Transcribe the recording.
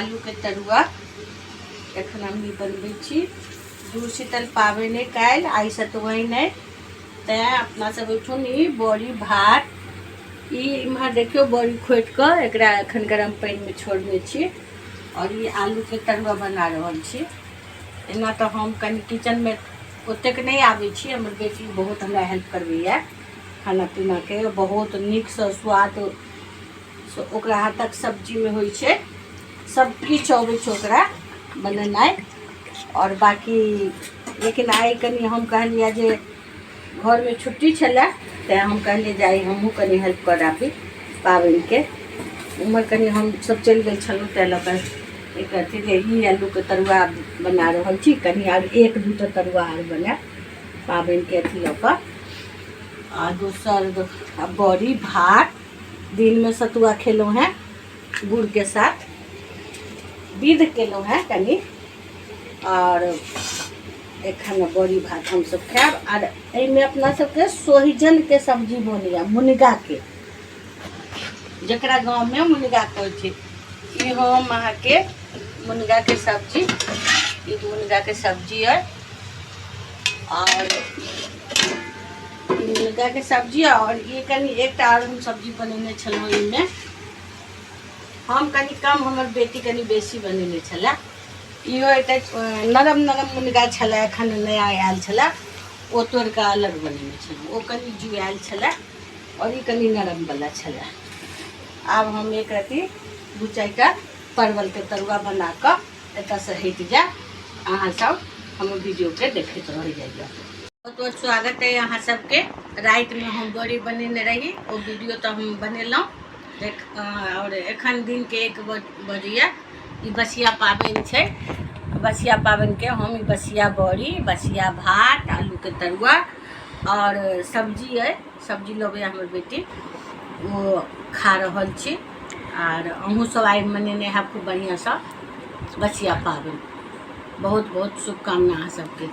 आलू के तरुआ एखन हम बनबै छी। जुड़शीतल पाबनि काल्हि, आइ सतुआइन अइ, तेँ अपना सब ओहिठुन ई बड़ी भात ई इम्हर देखियो बड़ी खोटि कऽ एकरा एखन गरम पानिमे छोड़ने छी और ई आलू के तरुआ बना रहल छी। एना तऽ हम कनि किचनमे ओतेक नहीं आबै छी, हमर बेटी बहुत हमरा हेल्प करबैया खाना पीना के, बहुत नीकसँ स्वाद ओकरा हाथक सब्जीमे होइ छै, सब किछु अबै छै ओकरा बनेनाइ। और बाकी लेकिन आइ कनि हम कहलिए जे घर में छुट्टी छलै, तेँ हम कहलिए जे आइ हमहूँ कनि हेल्प कराबी पाबनि के। उम्हर कनि हम सब चलि गेल छलहुँ, तेँ लऽ कऽ एक अथी जे ई आलू के तरुआ बना रहल छी। कनि आब एक दूटा तरुआ आर बनाएब पाबनि के अथी लऽ कऽ। आ दोसर बड़ी भात, दिन में सतुआ खेलहुँ हैं गुड़ के साथ, विध केलहुँ हैं कनि, और एखन बड़ी भात हम सब खाएब। और एहिमे अपना सबके सोहिजन के सब्जी बनैया, मुनगा के, जकरा गाँव में मुनगा कहै छै। ई हम अहाँके मुनगा के सब्जी, ई मुनगा के सब्जी है, और मुनगा के सब्जी। और ये कनि एकटा और हम सब्जी बनेने छलहुँ, एहिमे हम कनि कम, हमर बेटी कनि बेसी बनेने छलै। इहो एकटा नरम नरम मुनगा छलै, एखन नया आयल छलै, ओ तोड़ि कऽ अलग बनेने छलहुँ। ओ कनि जुआयल छलै और ई कनि नरम वाला छलै। आब हम एक रत्ती दू चारि टा परवल के तरुआ बना कऽ एतऽसँ हटि जाएब। अहाँ सब हमर वीडियो के देखैत रह जाइए। बहुत बहुत स्वागत है अहाँ सबके। राति में हम बड़ी बनेने रही, ओ वीडियो तो हम बनेलहुँ और एखन दिन के 1 बजैया। ई बसिया पाबनि छै, बसिया पाबनि के हम ई बसिया बड़ी, बसिया भात, आलू के तरुआ और सब्जी है, सब्जी लबै हमर बेटी, वो खा रहल छी। और अहूँ सब आइ मनेने हैं खूब बढ़िया सा बसिया पाबनि। बहुत बहुत शुभकामना अहाँ सबके।